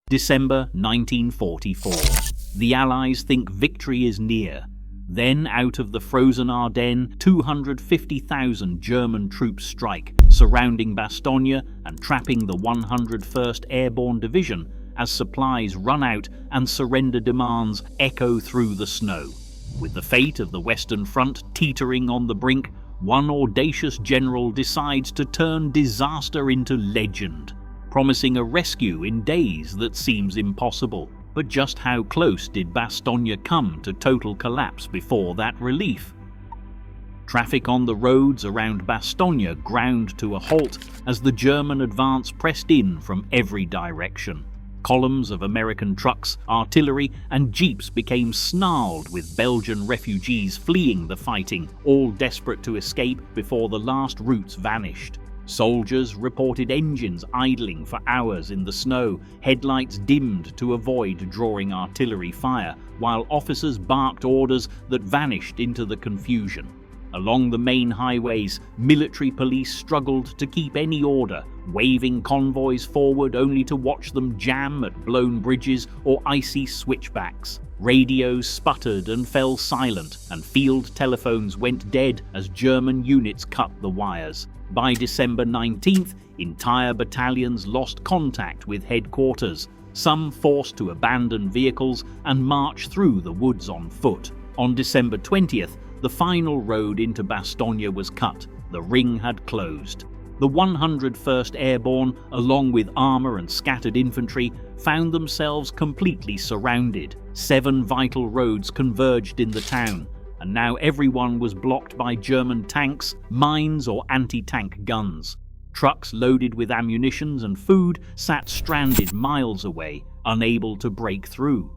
December 1944. The Allies think victory is near. Then, out of the frozen Ardennes, 250,000 German troops strike, surrounding Bastogne and trapping the 101st Airborne Division as supplies run out and surrender demands echo through the snow. With the fate of the Western Front teetering on the brink, one audacious general decides to turn disaster into legend, promising a rescue in days that seems impossible. But just how close did Bastogne come to total collapse before that relief? Traffic on the roads around Bastogne ground to a halt as the German advance pressed in from every direction. Columns of American trucks, artillery, and jeeps became snarled with Belgian refugees fleeing the fighting, all desperate to escape before the last routes vanished. Soldiers reported engines idling for hours in the snow, headlights dimmed to avoid drawing artillery fire, while officers barked orders that vanished into the confusion. Along the main highways, military police struggled to keep any order, waving convoys forward only to watch them jam at blown bridges or icy switchbacks. Radios sputtered and fell silent, and field telephones went dead as German units cut the wires. By December 19th, entire battalions lost contact with headquarters, some forced to abandon vehicles and march through the woods on foot. On December 20th, the final road into Bastogne was cut. The ring had closed. The 101st Airborne, along with armour and scattered infantry, found themselves completely surrounded. 7 vital roads converged in the town, and now everyone was blocked by German tanks, mines or anti-tank guns. Trucks loaded with ammunition and food sat stranded miles away, unable to break through.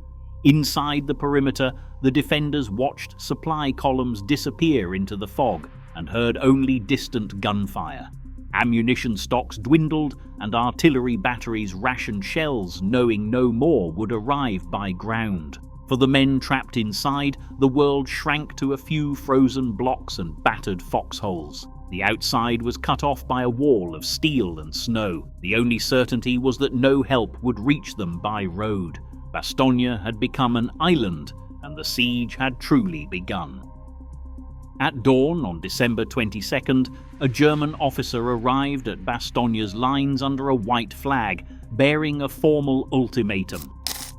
Inside the perimeter, the defenders watched supply columns disappear into the fog and heard only distant gunfire. Ammunition stocks dwindled and artillery batteries rationed shells, knowing no more would arrive by ground. For the men trapped inside, the world shrank to a few frozen blocks and battered foxholes. The outside was cut off by a wall of steel and snow. The only certainty was that no help would reach them by road. Bastogne had become an island, and the siege had truly begun. At dawn on December 22nd, a German officer arrived at Bastogne's lines under a white flag, bearing a formal ultimatum.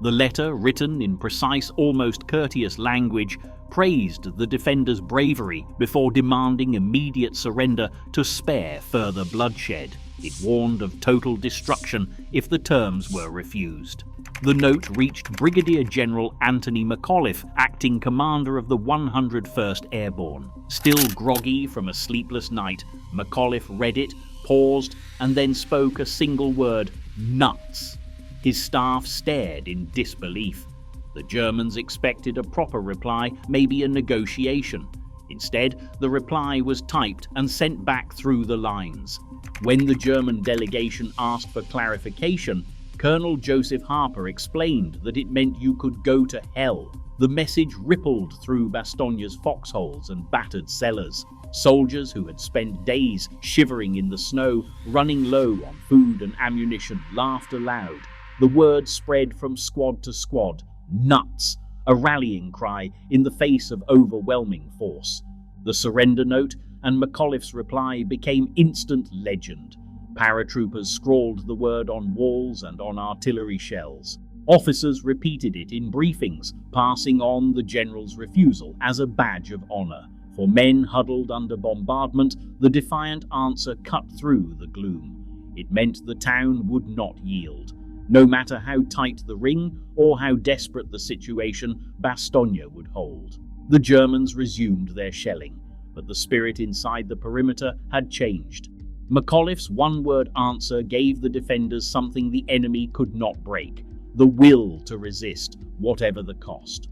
The letter, written in precise, almost courteous language, praised the defenders' bravery before demanding immediate surrender to spare further bloodshed. It warned of total destruction if the terms were refused. The note reached Brigadier General Anthony McAuliffe, acting commander of the 101st Airborne. Still groggy from a sleepless night, McAuliffe read it, paused, and then spoke a single word: nuts. His staff stared in disbelief. The Germans expected a proper reply, maybe a negotiation. Instead, the reply was typed and sent back through the lines. When the German delegation asked for clarification, Colonel Joseph Harper explained that it meant you could go to hell. The message rippled through Bastogne's foxholes and battered cellars. Soldiers who had spent days shivering in the snow, running low on food and ammunition, laughed aloud. The word spread from squad to squad: nuts, a rallying cry in the face of overwhelming force. The surrender note and McAuliffe's reply became instant legend. Paratroopers scrawled the word on walls and on artillery shells. Officers repeated it in briefings, passing on the general's refusal as a badge of honor. For men huddled under bombardment, the defiant answer cut through the gloom. It meant the town would not yield. No matter how tight the ring or how desperate the situation, Bastogne would hold. The Germans resumed their shelling, but the spirit inside the perimeter had changed. McAuliffe's one-word answer gave the defenders something the enemy could not break: the will to resist, whatever the cost.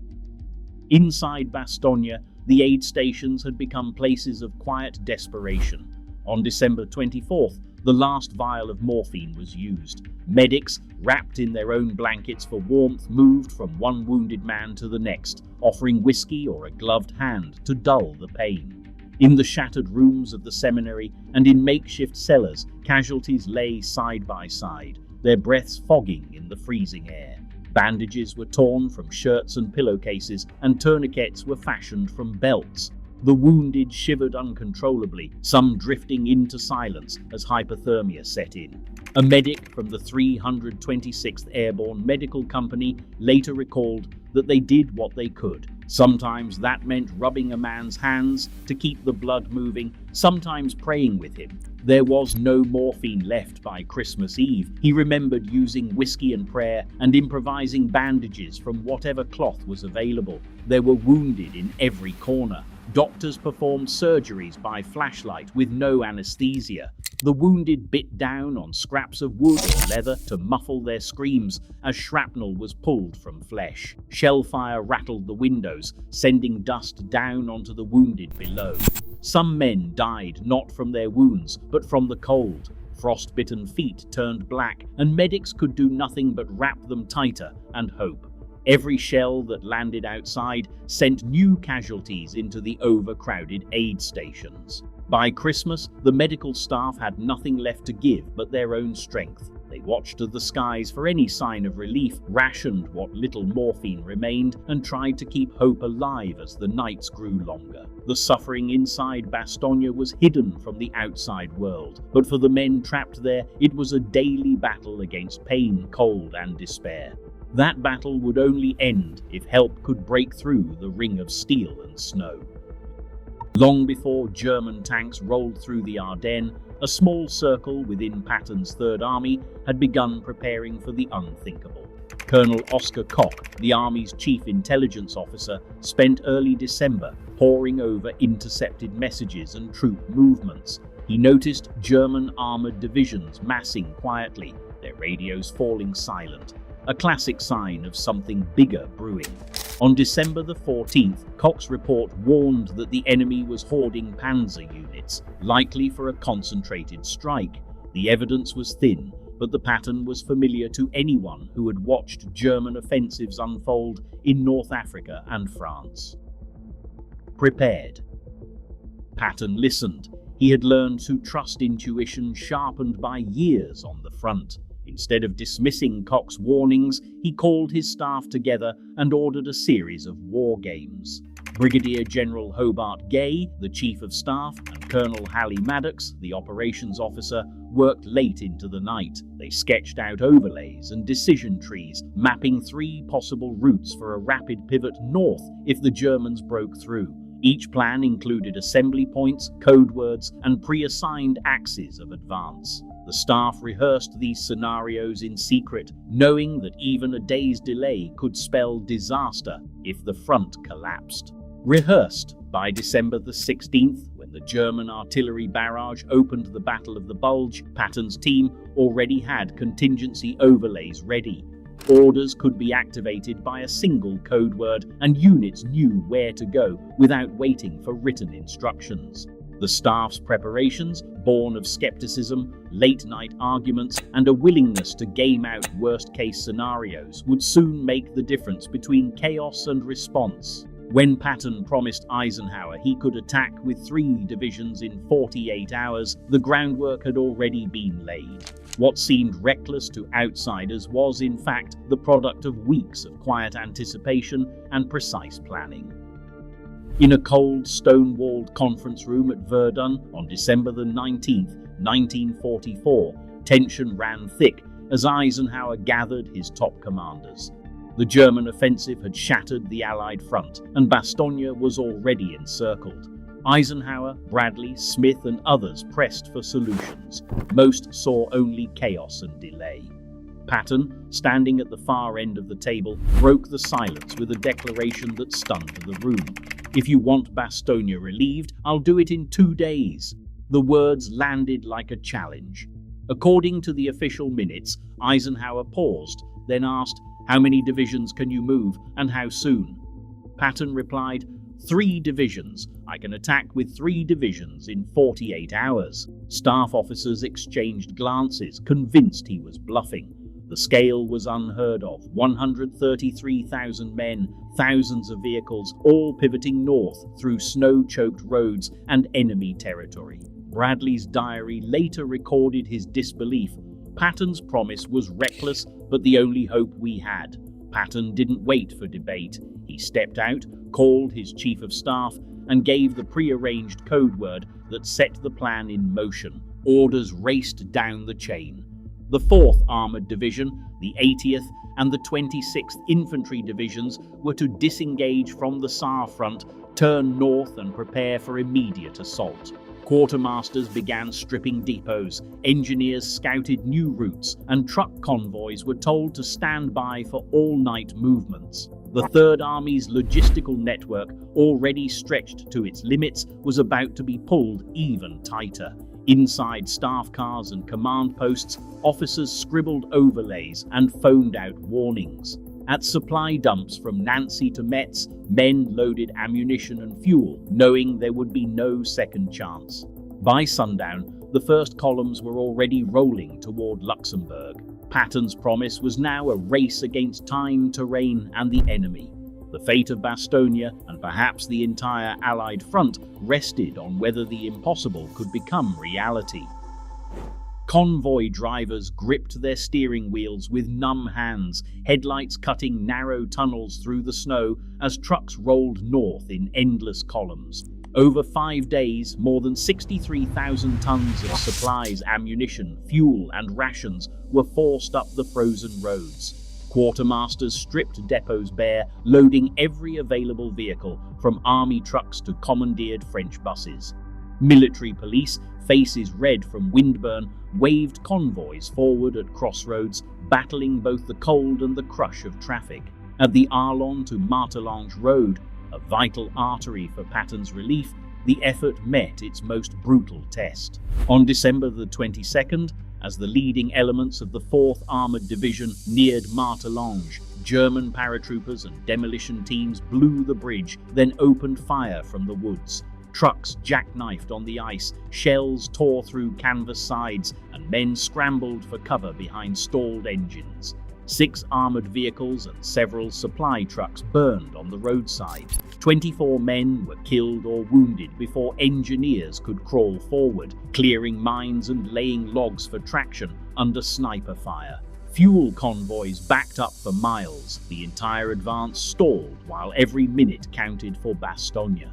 Inside Bastogne, the aid stations had become places of quiet desperation. On December 24th, the last vial of morphine was used. Medics, wrapped in their own blankets for warmth, moved from one wounded man to the next, offering whiskey or a gloved hand to dull the pain. In the shattered rooms of the seminary and in makeshift cellars, casualties lay side by side. their breaths fogging in the freezing air. Bandages were torn from shirts and pillowcases, and tourniquets were fashioned from belts. The wounded shivered uncontrollably, some drifting into silence as hypothermia set in. A medic from the 326th Airborne Medical Company later recalled that they did what they could. Sometimes that meant rubbing a man's hands to keep the blood moving, sometimes praying with him. There was no morphine left by Christmas Eve. He remembered using whiskey and prayer and improvising bandages from whatever cloth was available. There were wounded in every corner. Doctors performed surgeries by flashlight with no anesthesia. The wounded bit down on scraps of wood or leather to muffle their screams as shrapnel was pulled from flesh. Shellfire rattled the windows, sending dust down onto the wounded below. Some men died not from their wounds, but from the cold. Frostbitten feet turned black, and medics could do nothing but wrap them tighter and hope. Every shell that landed outside sent new casualties into the overcrowded aid stations. By Christmas, the medical staff had nothing left to give but their own strength. They watched to the skies for any sign of relief, rationed what little morphine remained, and tried to keep hope alive as the nights grew longer. The suffering inside Bastogne was hidden from the outside world, but for the men trapped there, it was a daily battle against pain, cold, and despair. That battle would only end if help could break through the ring of steel and snow. Long before German tanks rolled through the Ardennes, a small circle within Patton's Third Army had begun preparing for the unthinkable. Colonel Oscar Koch, the Army's chief intelligence officer, spent early December poring over intercepted messages and troop movements. He noticed German armored divisions massing quietly, their radios falling silent, a classic sign of something bigger brewing. On December the 14th, Koch's report warned that the enemy was hoarding panzer units, likely for a concentrated strike. The evidence was thin, but the pattern was familiar to anyone who had watched German offensives unfold in North Africa and France. Prepared. Patton listened. He had learned to trust intuition sharpened by years on the front. Instead of dismissing Koch's warnings, he called his staff together and ordered a series of war games. Brigadier General Hobart Gay, the Chief of Staff, and Colonel Halley Maddox, the operations officer, worked late into the night. They sketched out overlays and decision trees, mapping 3 possible routes for a rapid pivot north if the Germans broke through. Each plan included assembly points, code words, and pre-assigned axes of advance. The staff rehearsed these scenarios in secret, knowing that even a day's delay could spell disaster if the front collapsed. Rehearsed by December the 16th, when the German artillery barrage opened the Battle of the Bulge, Patton's team already had contingency overlays ready. Orders could be activated by a single code word, and units knew where to go without waiting for written instructions. The staff's preparations, born of skepticism, late-night arguments, and a willingness to game out worst-case scenarios, would soon make the difference between chaos and response. When Patton promised Eisenhower he could attack with 3 divisions in 48 hours, the groundwork had already been laid. What seemed reckless to outsiders was, in fact, the product of weeks of quiet anticipation and precise planning. In a cold, stone-walled conference room at Verdun on December the 19th, 1944, tension ran thick as Eisenhower gathered his top commanders. The German offensive had shattered the Allied front, and Bastogne was already encircled. Eisenhower, Bradley, Smith, and others pressed for solutions. Most saw only chaos and delay. Patton, standing at the far end of the table, broke the silence with a declaration that stunned the room. "If you want Bastogne relieved, I'll do it in 2 days." The words landed like a challenge. According to the official minutes, Eisenhower paused, then asked, "How many divisions can you move, and how soon?" Patton replied, 3 divisions. I can attack with 3 divisions in 48 hours. Staff officers exchanged glances, convinced he was bluffing. The scale was unheard of. 133,000 men, thousands of vehicles, all pivoting north through snow-choked roads and enemy territory. Bradley's diary later recorded his disbelief. Patton's promise was reckless, but the only hope we had. Patton didn't wait for debate. He stepped out, called his chief of staff, and gave the pre-arranged code word that set the plan in motion. Orders raced down the chain. The 4th Armored Division, the 80th, and the 26th Infantry Divisions were to disengage from the Saar front, turn north and prepare for immediate assault. Quartermasters began stripping depots, engineers scouted new routes, and truck convoys were told to stand by for all-night movements. The Third Army's logistical network, already stretched to its limits, was about to be pulled even tighter. Inside staff cars and command posts, officers scribbled overlays and phoned out warnings. At supply dumps from Nancy to Metz, men loaded ammunition and fuel, knowing there would be no second chance. By sundown, the first columns were already rolling toward Luxembourg. Patton's promise was now a race against time, terrain, and the enemy. The fate of Bastogne, and perhaps the entire Allied front, rested on whether the impossible could become reality. Convoy drivers gripped their steering wheels with numb hands, headlights cutting narrow tunnels through the snow as trucks rolled north in endless columns. Over 5 days, more than 63,000 tons of supplies, ammunition, fuel, and rations were forced up the frozen roads. Quartermasters stripped depots bare, loading every available vehicle, from army trucks to commandeered French buses. Military police, faces red from windburn, waved convoys forward at crossroads, battling both the cold and the crush of traffic. At the Arlon to Martelange Road, a vital artery for Patton's relief, the effort met its most brutal test. On December the 22nd, as the leading elements of the 4th Armored Division neared Martelange, German paratroopers and demolition teams blew the bridge, then opened fire from the woods. Trucks jackknifed on the ice, shells tore through canvas sides, and men scrambled for cover behind stalled engines. 6 armored vehicles and several supply trucks burned on the roadside. 24 men were killed or wounded before engineers could crawl forward, clearing mines and laying logs for traction under sniper fire. Fuel convoys backed up for miles. The entire advance stalled while every minute counted for Bastogne.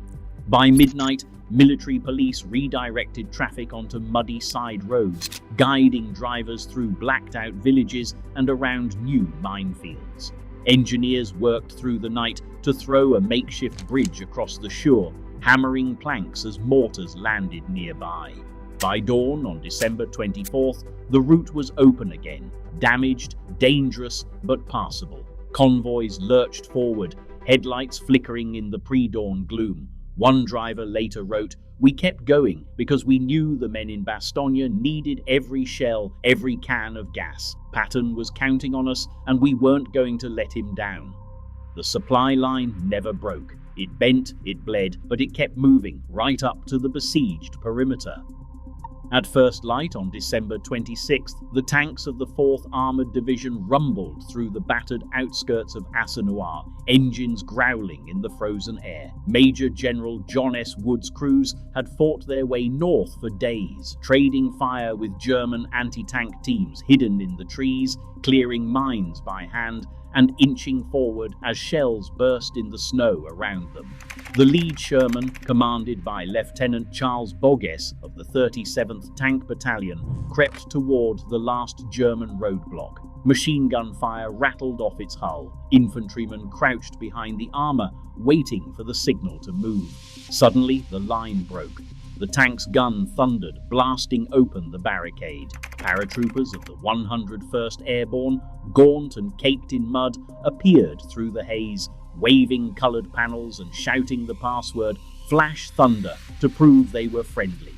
By midnight, military police redirected traffic onto muddy side roads, guiding drivers through blacked-out villages and around new minefields. Engineers worked through the night to throw a makeshift bridge across the Schur, hammering planks as mortars landed nearby. By dawn on December 24th, the route was open again, damaged, dangerous, but passable. Convoys lurched forward, headlights flickering in the pre-dawn gloom. One driver later wrote, "We kept going because we knew the men in Bastogne needed every shell, every can of gas. Patton was counting on us and we weren't going to let him down." The supply line never broke. It bent, it bled, but it kept moving right up to the besieged perimeter. At first light on December 26th, the tanks of the 4th Armored Division rumbled through the battered outskirts of Assenoir, engines growling in the frozen air. Major General John S. Wood's crews had fought their way north for days, trading fire with German anti-tank teams hidden in the trees, clearing mines by hand, and inching forward as shells burst in the snow around them. The lead Sherman, commanded by Lieutenant Charles Bogues of the 37th Tank Battalion, crept toward the last German roadblock. Machine gun fire rattled off its hull. Infantrymen crouched behind the armor, waiting for the signal to move. Suddenly, the line broke. The tank's gun thundered, blasting open the barricade. Paratroopers of the 101st Airborne, gaunt and caked in mud, appeared through the haze, waving colored panels and shouting the password, "Flash Thunder," to prove they were friendly.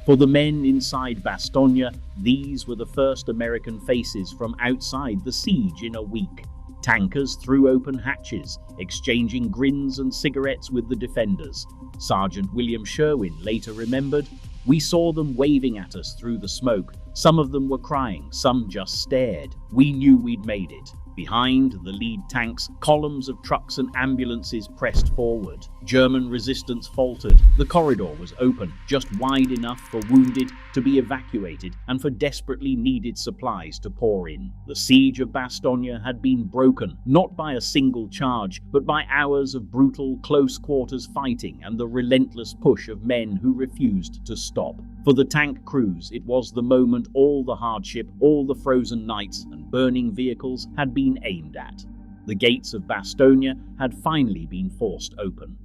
For the men inside Bastogne, these were the first American faces from outside the siege in a week. Tankers threw open hatches, exchanging grins and cigarettes with the defenders. Sergeant William Sherwin later remembered, "We saw them waving at us through the smoke. Some of them were crying, some just stared. We knew we'd made it." Behind the lead tanks, columns of trucks and ambulances pressed forward. German resistance faltered. The corridor was open, just wide enough for wounded to be evacuated and for desperately needed supplies to pour in. The siege of Bastogne had been broken, not by a single charge, but by hours of brutal close-quarters fighting and the relentless push of men who refused to stop. For the tank crews, it was the moment all the hardship, all the frozen nights and burning vehicles had been aimed at. The gates of Bastogne had finally been forced open.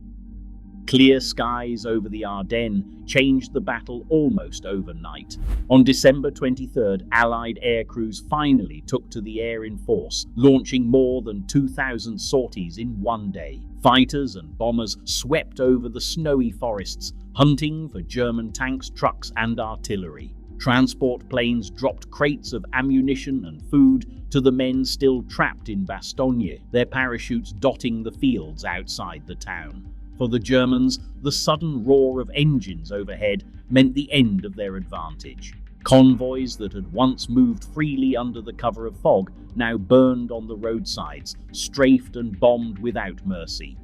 Clear skies over the Ardennes changed the battle almost overnight. On December 23rd, Allied air crews finally took to the air in force, launching more than 2,000 sorties in one day. Fighters and bombers swept over the snowy forests, hunting for German tanks, trucks, and artillery. Transport planes dropped crates of ammunition and food to the men still trapped in Bastogne, their parachutes dotting the fields outside the town. For the Germans, the sudden roar of engines overhead meant the end of their advantage. Convoys that had once moved freely under the cover of fog now burned on the roadsides, strafed and bombed without mercy.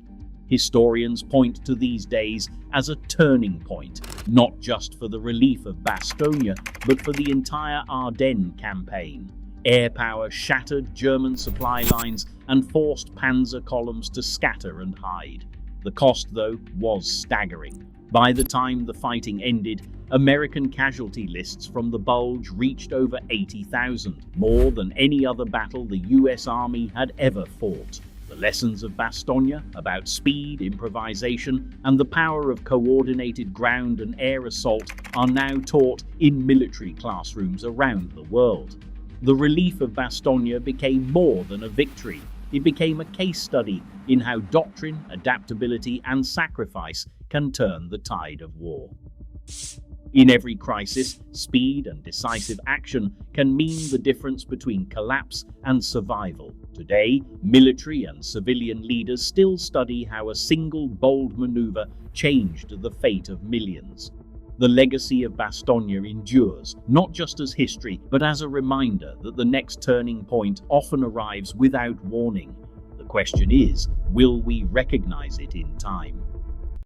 Historians point to these days as a turning point, not just for the relief of Bastogne, but for the entire Ardennes campaign. Air power shattered German supply lines and forced panzer columns to scatter and hide. The cost, though, was staggering. By the time the fighting ended, American casualty lists from the Bulge reached over 80,000, more than any other battle the US Army had ever fought. The lessons of Bastogne about speed, improvisation, and the power of coordinated ground and air assault are now taught in military classrooms around the world. The relief of Bastogne became more than a victory. It became a case study in how doctrine, adaptability, and sacrifice can turn the tide of war. In every crisis, speed and decisive action can mean the difference between collapse and survival. Today, military and civilian leaders still study how a single bold maneuver changed the fate of millions. The legacy of Bastogne endures, not just as history, but as a reminder that the next turning point often arrives without warning. The question is, will we recognize it in time?